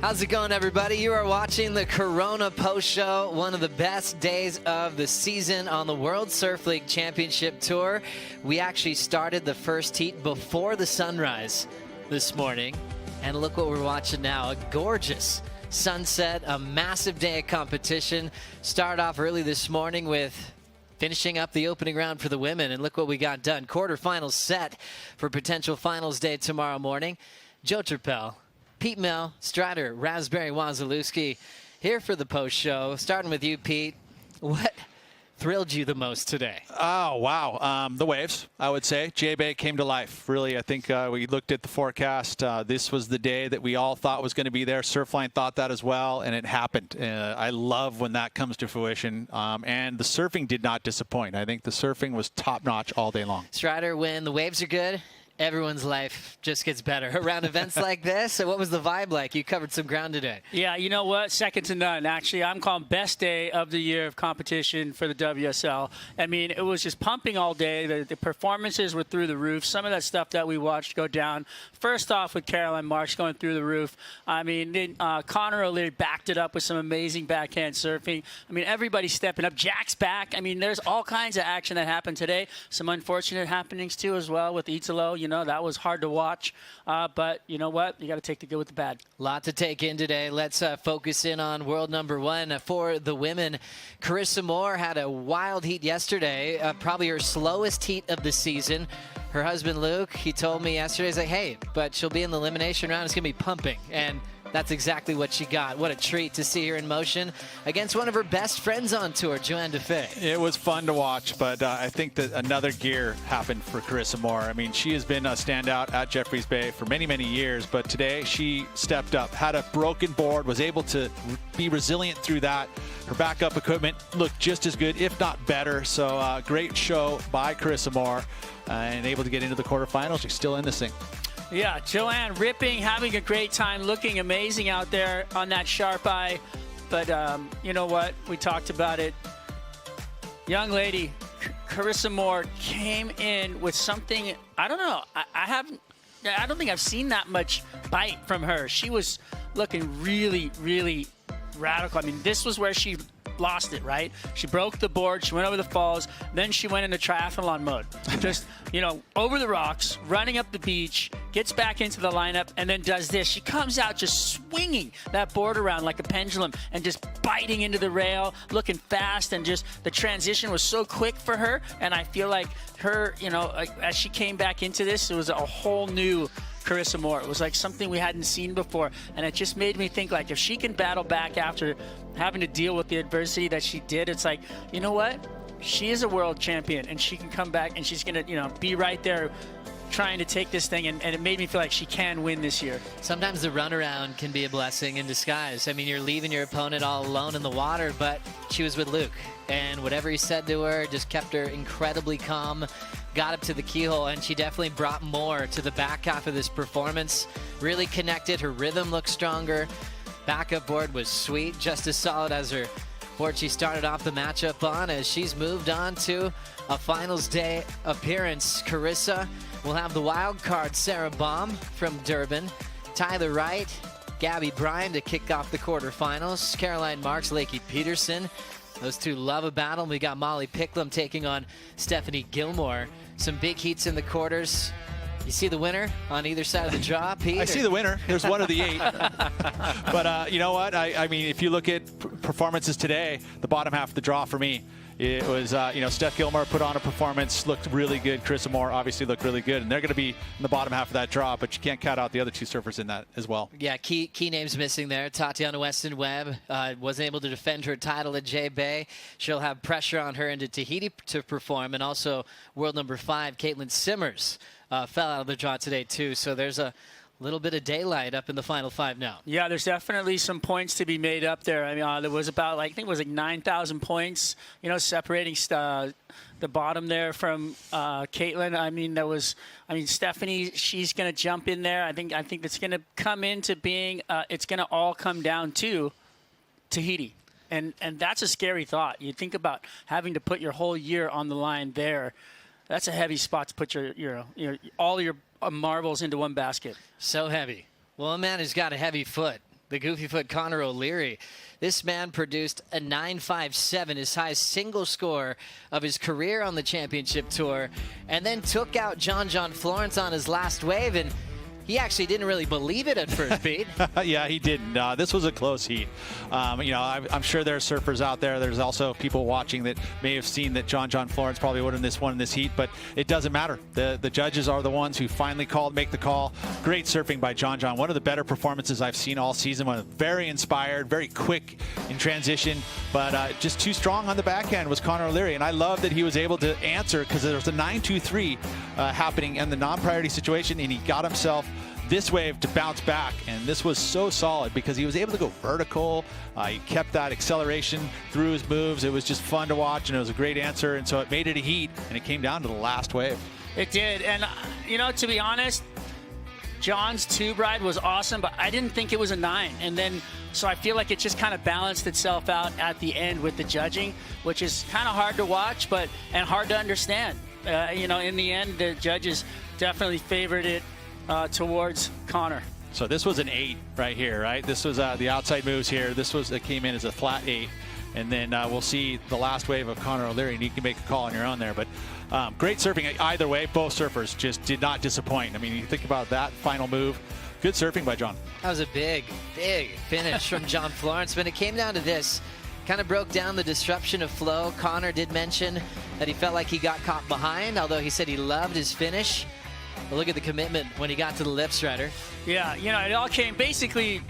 How's it going, everybody? You are watching the Corona Post Show, one of the best days of the season on the World Surf League Championship Tour. We actually started the first heat before the sunrise this morning, and look what we're watching now. A gorgeous sunset, a massive day of competition. Started off early this morning with finishing up the opening round for the women, and look what we got done. Quarterfinals set for potential finals day tomorrow morning. Joe Turpel, Pete Mel, Strider, Raspberry Wazalewski here for the post show. Starting with you, Pete. What thrilled you the most today? Oh, wow. The waves, I would say. J-Bay came to life. Really, I think we looked at the forecast. This was the day that we all thought was going to be there. Surfline thought that as well, and it happened. I love when that comes to fruition. And the surfing did not disappoint. I think the surfing was top-notch all day long. Strider, when the waves are good, everyone's life just gets better around events like this. So what was the vibe like? You covered some ground today. Yeah, you know what? Second to none. Actually, I'm calling best day of the year of competition for the WSL. I mean, it was just pumping all day. The performances were through the roof. Some of that stuff that we watched go down. First off with Caroline Marks going through the roof. I mean, then, Connor O'Leary backed it up with some amazing backhand surfing. I mean, everybody's stepping up. Jack's back. I mean, there's all kinds of action that happened today. Some unfortunate happenings, too, as well with Italo. You know, that was hard to watch, but you know what? You got to take the good with the bad. Lot to take in today. Let's focus in on world number one for the women. Carissa Moore had a wild heat yesterday, probably her slowest heat of the season. Her husband, Luke, he told me yesterday, he's like, hey, but she'll be in the elimination round. It's going to be pumping. And that's exactly what she got. What a treat to see her in motion against one of her best friends on tour, Joanne Defay. It was fun to watch, but I think that another gear happened for Carissa Moore. I mean, she has been a standout at Jeffreys Bay for many, many years, but today she stepped up, had a broken board, was able to be resilient through that. Her backup equipment looked just as good, if not better. So great show by Carissa Moore and able to get into the quarterfinals. She's still in this thing. Yeah, Joanne ripping, having a great time, looking amazing out there on that sharp eye. But you know what? We talked about it. Young lady, Carissa Moore came in with something, I don't know. I don't think I've seen that much bite from her. She was looking really, really radical. I mean, this was where she lost it, right? She broke the board, she went over the falls, then she went into triathlon mode. Just, you know, over the rocks, running up the beach, gets back into the lineup, and then does this. She comes out just swinging that board around like a pendulum and just biting into the rail, looking fast, and just the transition was so quick for her. And I feel like her, you know, as she came back into this, it was a whole new Carissa Moore. It was like something we hadn't seen before, and it just made me think, like, if she can battle back after having to deal with the adversity that she did, it's like, you know what? She is a world champion, and she can come back, and she's gonna, you know, be right there trying to take this thing, and it made me feel like she can win this year. Sometimes the runaround can be a blessing in disguise. I mean, you're leaving your opponent all alone in the water, but she was with Luke, and whatever he said to her just kept her incredibly calm, got up to the keyhole, and she definitely brought more to the back half of this performance. Really connected. Her rhythm looked stronger. Backup board was sweet, just as solid as her board she started off the matchup on, as she's moved on to a finals day appearance. Carissa will have the wild card Sarah Baum from Durban, Tyler Wright, Gabby Bryan to kick off the quarterfinals, Caroline Marks, Lakey Peterson. Those two love a battle. We got Molly Picklum taking on Stephanie Gilmore. Some big heats in the quarters. You see the winner on either side of the draw, Pete? I see the winner. There's one of the 8. But you know what? I mean, if you look at performances today, the bottom half of the draw for me, it was, you know, Steph Gilmore put on a performance, looked really good. Carissa Moore obviously looked really good. And they're going to be in the bottom half of that draw, but you can't count out the other 2 surfers in that as well. Yeah, key names missing there. Tatiana Weston-Webb wasn't able to defend her title at J-Bay. She'll have pressure on her into Tahiti to perform. And also world number 5, Caitlin Simmers, fell out of the draw today too. So there's a little bit of daylight up in the final 5 now. Yeah, there's definitely some points to be made up there. I mean, there was about, like, I think it was like 9,000 points, you know, separating the bottom there from Caitlin. I mean, Stephanie, she's going to jump in there. I think it's going to come into being, it's going to all come down to Tahiti. And that's a scary thought. You think about having to put your whole year on the line there. That's a heavy spot to put your all your marbles into one basket. So heavy. Well, a man who's got a heavy foot the goofy foot Connor O'Leary. This man produced a 9.57, his highest single score of his career on the championship tour, and then took out John Florence on his last wave, and he actually didn't really believe it at first, Pete. Yeah, he didn't. This was a close heat. I'm sure there are surfers out there. There's also people watching that may have seen that John Florence probably would have won this heat, but it doesn't matter. The judges are the ones who finally make the call. Great surfing by John. One of the better performances I've seen all season. Very inspired, very quick in transition, but just too strong on the backhand was Connor O'Leary, and I love that he was able to answer because there was a 9-2-3 happening in the non-priority situation, and he got himself this wave to bounce back, and this was so solid because he was able to go vertical. He kept that acceleration through his moves. It was just fun to watch, and it was a great answer, and so it made it a heat, and it came down to the last wave. It did, and to be honest, John's tube ride was awesome, but I didn't think it was a 9, and then so I feel like it just kind of balanced itself out at the end with the judging, which is kind of hard to watch, and hard to understand. In the end, the judges definitely favored it towards Connor. So this was an 8 right here, right? This was the outside moves here. It came in as a flat 8, and then we'll see the last wave of Connor O'Leary, and you can make a call on your own there. But great surfing either way. Both surfers just did not disappoint. I mean, you think about that final move. Good surfing by John. That was a big finish from John Florence. When it came down to this, kind of broke down the disruption of flow. Connor did mention that he felt like he got caught behind, although he said he loved his finish. But look at the commitment when he got to the lip strider. Yeah, it all came basically,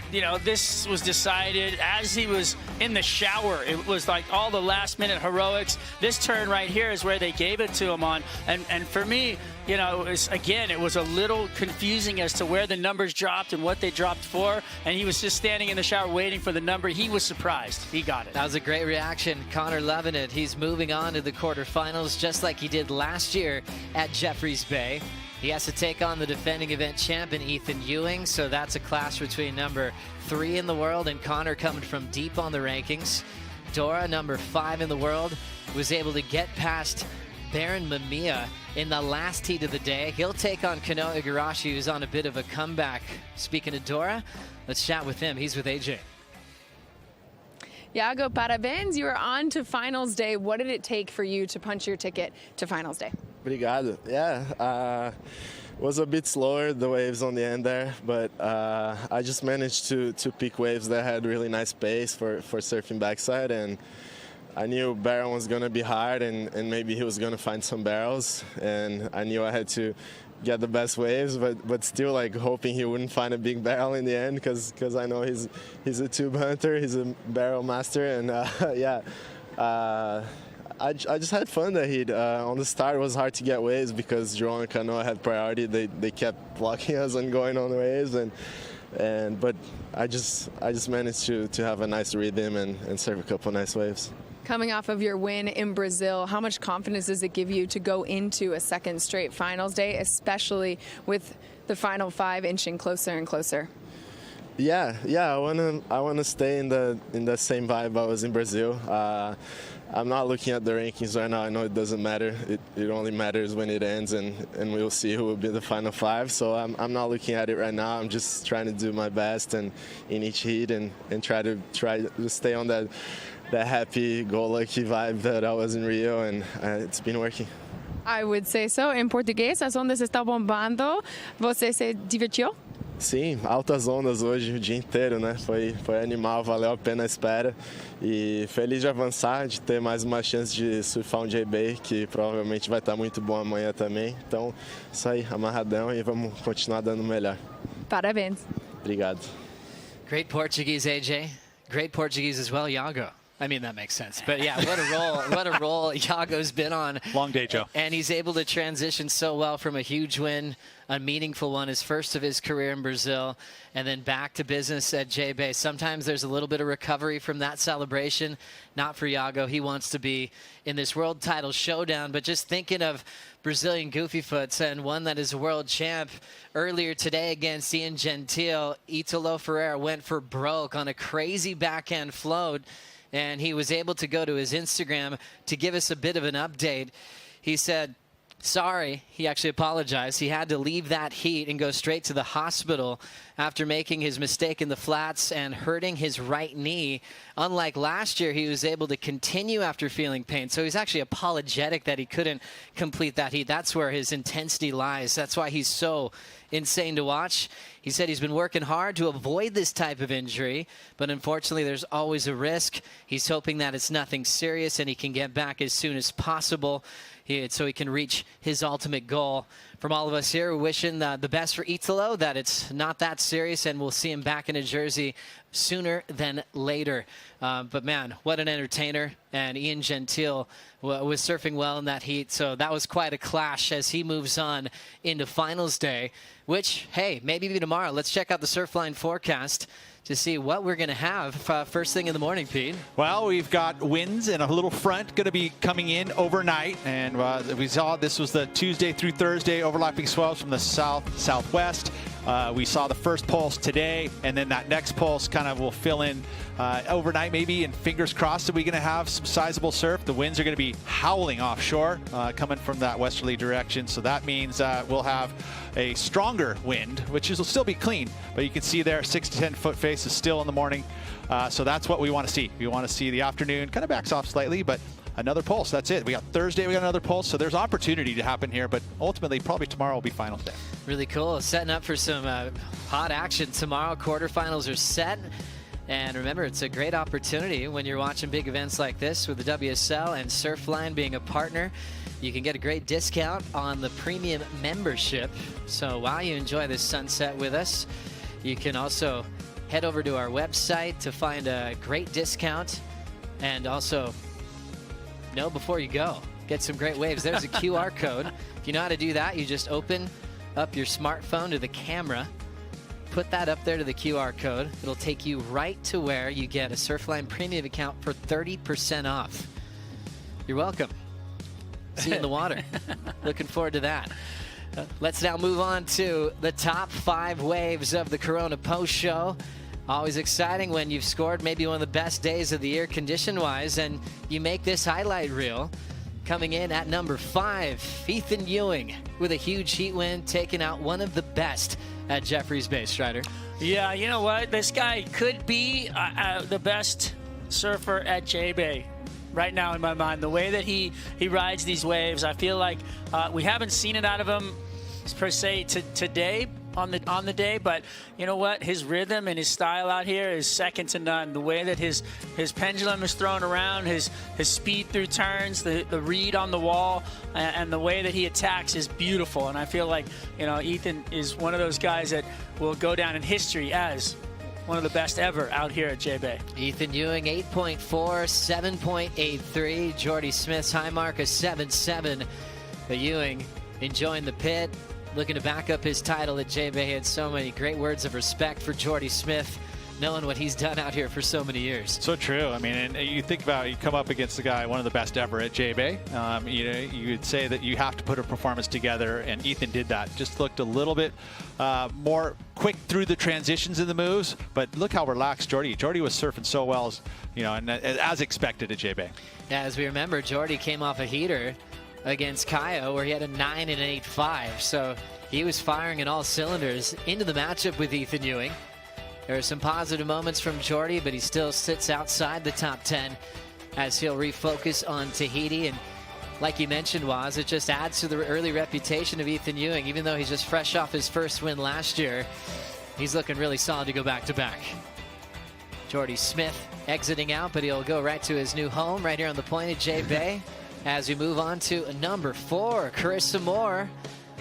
this was decided as he was in the shower. It was like all the last minute heroics. This turn right here is where they gave it to him on. And for me, it was a little confusing as to where the numbers dropped and what they dropped for. And he was just standing in the shower waiting for the number. He was surprised. He got it. That was a great reaction. Connor loving it. He's moving on to the quarterfinals just like he did last year at Jeffreys Bay. He has to take on the defending event champion, Ethan Ewing, so that's a clash between number 3 in the world and Connor coming from deep on the rankings. Dora, number 5 in the world, was able to get past Baron Mamiya in the last heat of the day. He'll take on Kano Igarashi, who's on a bit of a comeback. Speaking of Dora, let's chat with him. He's with AJ. Yago, parabéns. You are on to finals day. What did it take for you to punch your ticket to finals day? Obrigado. Yeah, was a bit slower, the waves on the end there, but I just managed to pick waves that had really nice pace for surfing backside, and I knew Baron was going to be hard, and maybe he was going to find some barrels, and I knew I had to get the best waves, but still like hoping he wouldn't find a big barrel in the end, because I know he's a tube hunter, he's a barrel master, and I just had fun that heat. On the start, it was hard to get waves because João and Cano had priority. They kept blocking us and going on the waves, but I just managed to have a nice rhythm and serve a couple nice waves. Coming off of your win in Brazil, how much confidence does it give you to go into a second straight finals day, especially with the final 5 inching closer and closer? Yeah, I wanna stay in the same vibe I was in Brazil. I'm not looking at the rankings right now. I know it doesn't matter. It only matters when it ends, and we'll see who will be the final 5. So I'm not looking at it right now. I'm just trying to do my best and in each heat and try to stay on that happy-go-lucky vibe that I was in Rio, and it's been working. I would say so. Em português, as ondas estão bombando. Você se divertiu? Sim, altas ondas hoje o dia inteiro, né? Foi animal, valeu a pena a espera. E feliz de avançar, de ter mais uma chance de surfar um J-Bay, que provavelmente vai estar muito bom amanhã também. Então, isso aí, amarradão, e vamos continuar dando o melhor. Parabéns. Obrigado. Great Portuguese, AJ. Great Portuguese as well, Yago. I mean, that makes sense. But yeah, what a role Yago's been on. Long day, Joe. And he's able to transition so well from a huge win, a meaningful one, his first of his career in Brazil, and then back to business at J-Bay. Sometimes there's a little bit of recovery from that celebration. Not for Yago. He wants to be in this world title showdown. But just thinking of Brazilian goofy-foots and one that is a world champ, earlier today against Ian Gentil, Italo Ferreira went for broke on a crazy backhand float. And he was able to go to his Instagram to give us a bit of an update. He said, sorry. He actually apologized. He had to leave that heat and go straight to the hospital after making his mistake in the flats and hurting his right knee. Unlike last year, he was able to continue after feeling pain. So he's actually apologetic that he couldn't complete that heat. That's where his intensity lies. That's why he's so insane to watch. He said he's been working hard to avoid this type of injury, but unfortunately there's always a risk. He's hoping that it's nothing serious and he can get back as soon as possible so he can reach his ultimate goal. From all of us here, we're wishing the best for Italo, that it's not that serious, and we'll see him back in a jersey sooner than later. But man, what an entertainer. And Ian Gentil was surfing well in that heat, so that was quite a clash as he moves on into finals day, which, hey, maybe tomorrow. Let's check out the Surfline forecast to see what we're going to have first thing in the morning, Pete. Well, we've got winds and a little front going to be coming in overnight. And we saw this was the Tuesday through Thursday overlapping swells from the south-southwest. We saw the first pulse today, and then that next pulse kind of will fill in overnight maybe, and fingers crossed that we're going to have some sizable surf. The winds are going to be howling offshore coming from that westerly direction, so that means we'll have a stronger wind, which will still be clean, but you can see there 6 to 10 foot face is still in the morning, so that's what we want to see. We want to see the afternoon kind of backs off slightly, but another pulse. That's it. We got Thursday, we got another pulse, so there's opportunity to happen here, but ultimately probably tomorrow will be finals day. Really cool. Setting up for some hot action tomorrow. Quarterfinals are set. And remember, it's a great opportunity when you're watching big events like this with the WSL and Surfline being a partner. You can get a great discount on the premium membership. So while you enjoy this sunset with us, you can also head over to our website to find a great discount. And also, know before you go, get some great waves. There's a QR code. If you know how to do that, you just open up your smartphone to the camera, put that up there to the QR code. It'll take you right to where you get a Surfline premium account for 30% off. You're welcome. See you in the water. Looking forward to that. Let's now move on to the top 5 waves of the Corona Post Show. Always exciting when you've scored maybe one of the best days of the year condition-wise, and you make this highlight reel. Coming in at number 5, Ethan Ewing with a huge heat win, taking out one of the best at Jeffreys Bay. Strider. Yeah, you know what? This guy could be the best surfer at J-Bay right now in my mind. The way that he rides these waves, I feel like we haven't seen it out of him per se today on the day, but you know what? His rhythm and his style out here is second to none. The way that his pendulum is thrown around, his speed through turns, the read on the wall, and the way that he attacks is beautiful. And I feel like, you know, Ethan is one of those guys that will go down in history as one of the best ever out here at J-Bay. Ethan Ewing, 8.4, 7.83. Jordy Smith's high mark is 7.7. But Ewing enjoying the pit, looking to back up his title at J-Bay. He had so many great words of respect for Jordy Smith, knowing what he's done out here for so many years. So true. I mean, and you think about, you come up against the guy, one of the best ever at J-Bay. You know, you would say that you have to put a performance together, and Ethan did that. Just looked a little bit more quick through the transitions and the moves, but look how relaxed Jordy was surfing so well, as, you know, and as expected at J-Bay. Yeah, as we remember, Jordy came off a heater against Kaio where he had a 9 and an 8.5, so he was firing in all cylinders into the matchup with Ethan Ewing. There are some positive moments from Jordy, but he still sits outside the top 10 as he'll refocus on Tahiti. And like you mentioned, Waz, it just adds to the early reputation of Ethan Ewing. Even though he's just fresh off his first win last year, he's looking really solid to go back-to-back. Jordy Smith exiting out, but he'll go right to his new home right here on the point at J-Bay. As we move on to number 4, Carissa Moore,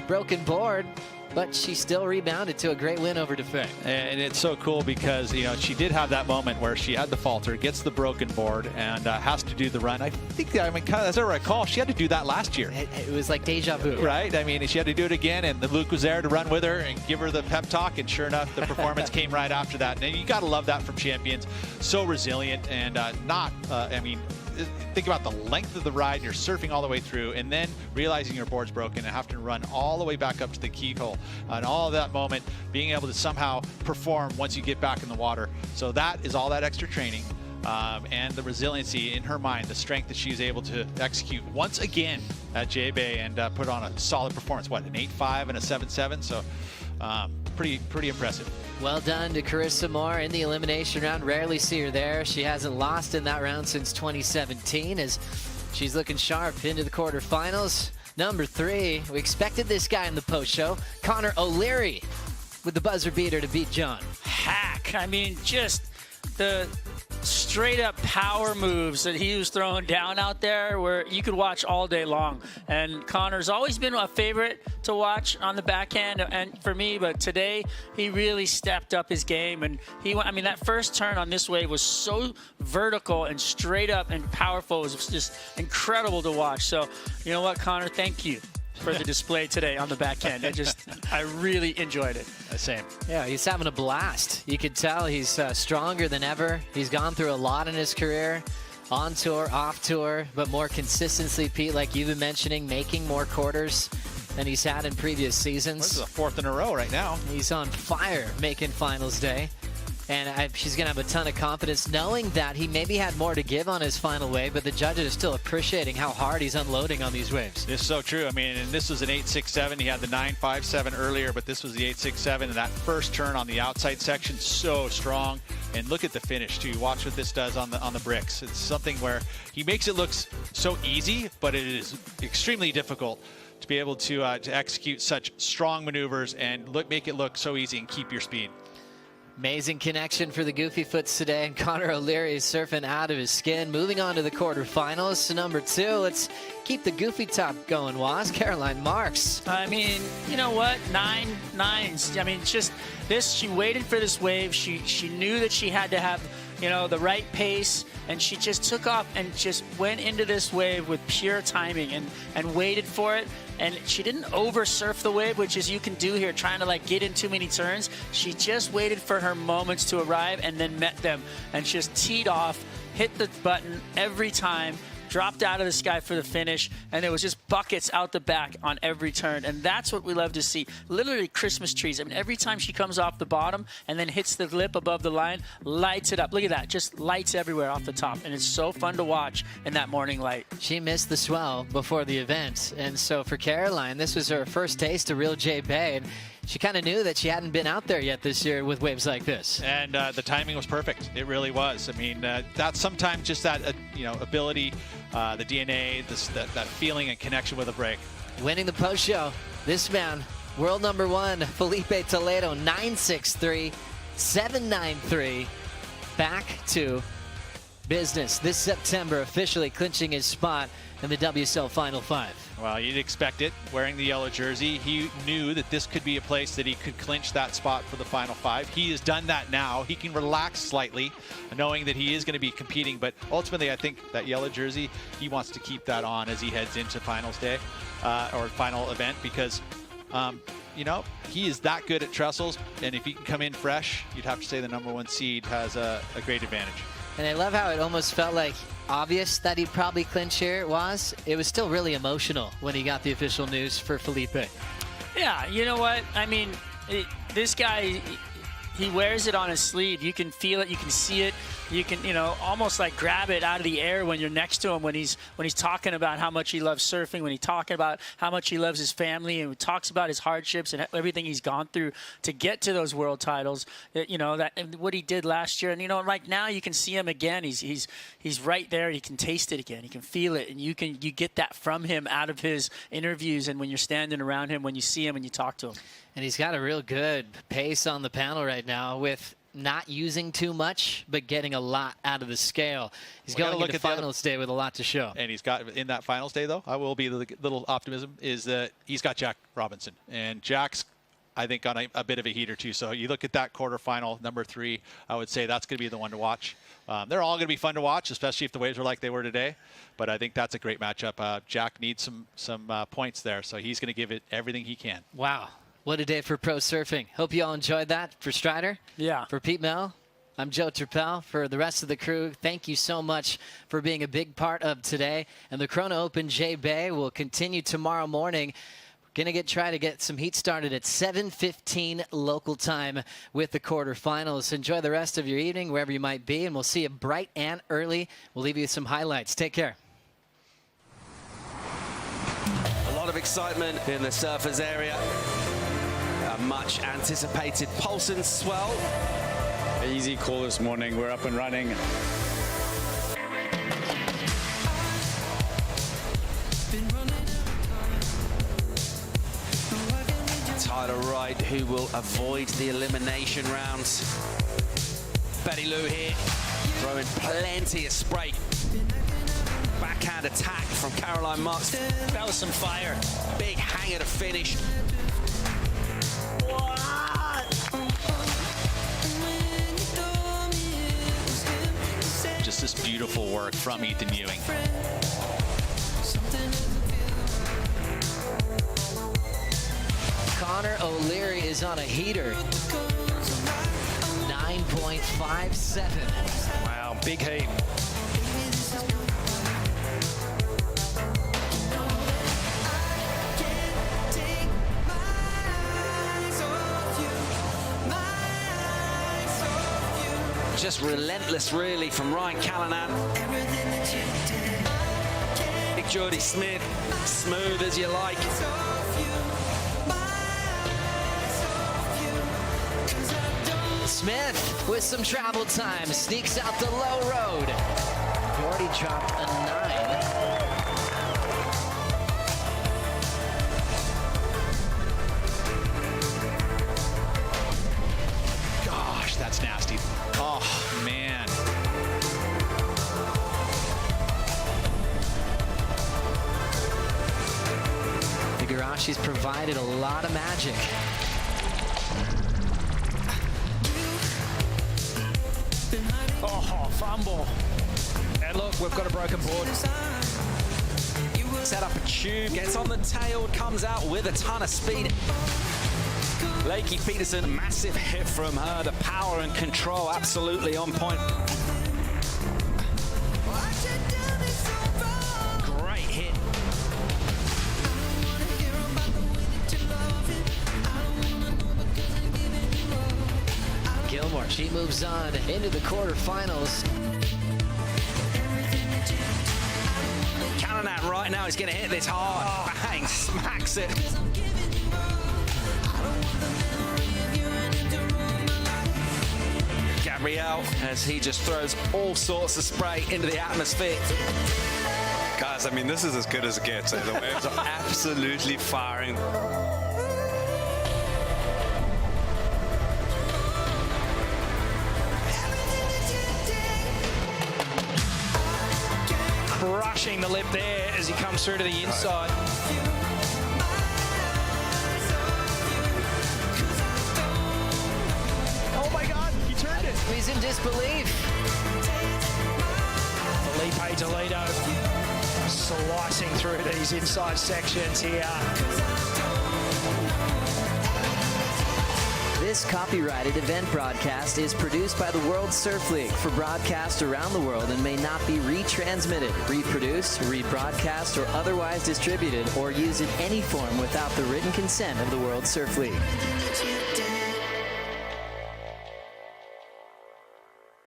broken board, but she still rebounded to a great win over Defay. And it's so cool because, you know, she did have that moment where she had the falter, gets the broken board, and has to do the run. I think, I mean, kind of, as I recall, she had to do that last year. It was like deja vu. Right? I mean, she had to do it again, and Luke was there to run with her and give her the pep talk, and sure enough, the performance came right after that. And you got to love that from champions. So resilient and I mean, think about the length of the ride. You're surfing all the way through, and then realizing your board's broken and have to run all the way back up to the keyhole. And all of that moment, being able to somehow perform once you get back in the water. So that is all that extra training. and the resiliency in her mind, the strength that she's able to execute once again at J-Bay and put on a solid performance. What, an 8.5 and a 7.7? So pretty impressive. Well done to Carissa Moore in the elimination round. Rarely see her there. She hasn't lost in that round since 2017 as she's looking sharp into the quarterfinals. Number 3, we expected this guy in the post show, Connor O'Leary, with the buzzer beater to beat John. Hack. I mean, just the straight up power moves that he was throwing down out there where you could watch all day long. And Connor's always been a favorite to watch on the backhand and for me, but today he really stepped up his game. And I mean, that first turn on this wave was so vertical and straight up and powerful. It was just incredible to watch. So, you know what, Connor, thank you for the display today on the backhand. I really enjoyed it. Same. Yeah, he's having a blast. You could tell he's stronger than ever. He's gone through a lot in his career, on tour, off tour, but more consistency, Pete, like you've been mentioning, making more quarters than he's had in previous seasons. This is the 4th in a row right now. He's on fire making finals day. And she's going to have a ton of confidence knowing that he maybe had more to give on his final wave, but the judges are still appreciating how hard he's unloading on these waves. It's so true. I mean, and this was an 8.67. He had the 9.57 earlier, but this was the 8.67. And that first turn on the outside section, so strong. And look at the finish, too. Watch what this does on the bricks. It's something where he makes it look so easy, but it is extremely difficult to be able to execute such strong maneuvers and make it look so easy and keep your speed. Amazing connection for the Goofy Foots today, and Connor O'Leary is surfing out of his skin. Moving on to the quarterfinals. So number 2, let's keep the Goofy top going, Waz. Caroline Marks. I mean, you know what? 9 nines. I mean, just this, she waited for this wave. She knew that she had to have, you know, the right pace, and she just took off and just went into this wave with pure timing and waited for it. And she didn't over surf the wave, which is you can do here, trying to like get in too many turns. She just waited for her moments to arrive and then met them and just teed off, hit the button every time, dropped out of the sky for the finish, and there was just buckets out the back on every turn. And that's what we love to see. Literally Christmas trees. I mean, every time she comes off the bottom and then hits the lip above the line, lights it up. Look at that. Just lights everywhere off the top. And it's so fun to watch in that morning light. She missed the swell before the event. And so for Caroline, this was her first taste of real J-Bay. And she kind of knew that she hadn't been out there yet this year with waves like this. And the timing was perfect. It really was. I mean, that's sometimes just that, ability, the DNA, that feeling and connection with a break. Winning the post show, this man, world number 1, Filipe Toledo, 9.63, 7.93, back to business this September, officially clinching his spot in the WSL Final 5. Well, you'd expect it, wearing the yellow jersey. He knew that this could be a place that he could clinch that spot for the Final 5. He has done that now. He can relax slightly, knowing that he is going to be competing. But ultimately, I think that yellow jersey, he wants to keep that on as he heads into finals day or final event because, he is that good at trestles. And if he can come in fresh, you'd have to say the number 1 seed has a great advantage. And I love how it almost felt like obvious that he'd probably clinch here. It was still really emotional when he got the official news for Filipe. Yeah, you know what? I mean, this guy, he wears it on his sleeve. You can feel it. You can see it. You can, almost like grab it out of the air when you're next to him when he's talking about how much he loves surfing, when he's talking about how much he loves his family, and talks about his hardships and everything he's gone through to get to those world titles. That what he did last year, and right now you can see him again. He's right there. You can taste it again. You can feel it, and you get that from him out of his interviews and when you're standing around him, when you see him and you talk to him. And he's got a real good pace on the panel right now with not using too much, but getting a lot out of the scale. He's going into finals day with a lot to show. And he's got, in that finals day, though, I will be the little optimism, is that he's got Jack Robinson. And Jack's, I think, on a bit of a heater, too. So you look at that quarterfinal, number 3, I would say that's going to be the one to watch. They're all going to be fun to watch, especially if the waves are like they were today. But I think that's a great matchup. Jack needs some points there, so he's going to give it everything he can. Wow. What a day for pro surfing. Hope you all enjoyed that. For Strider, yeah. For Pete Mel, I'm Joe Turpel. For the rest of the crew, thank you so much for being a big part of today. And the Corona Open J-Bay will continue tomorrow morning. Gonna try to get some heat started at 7:15 local time with the quarterfinals. Enjoy the rest of your evening wherever you might be, and we'll see you bright and early. We'll leave you with some highlights. Take care. A lot of excitement in the surfers area. A much anticipated pulse and swell. Easy call this morning. We're up and running. Wright, who will avoid the elimination rounds. Betty Lou here, throwing plenty of spray. Backhand attack from Caroline Marks. That was some fire. Big hanger to finish. Just this beautiful work from Ethan Ewing. Connor O'Leary is on a heater. 9.57. Wow, big heat. Just relentless, really, from Ryan Callanan. Big Jodie Smith, smooth as you like. Smith with some travel time sneaks out the low road. Already dropped a 9. Gosh, that's nasty. Oh, man. Igarashi's provided a lot of magic. Oh, fumble. And look, we've got a broken board. Set up a tube, gets on the tail, comes out with a ton of speed. Lakey Peterson, massive hit from her. The power and control absolutely on point. Great hit. Gilmore, she moves on into the quarterfinals. Callanan right now is going to hit this hard. Bang, smacks it. Gabrielle, as he just throws all sorts of spray into the atmosphere. Guys, I mean, this is as good as it gets. The waves are absolutely firing. Crushing the lip there as he comes through to the inside. Oh my God, he turned it. He's in disbelief. Filipe Toledo slicing through these inside sections here. This copyrighted event broadcast is produced by the World Surf League for broadcast around the world and may not be retransmitted, reproduced, rebroadcast, or otherwise distributed or used in any form without the written consent of the World Surf League.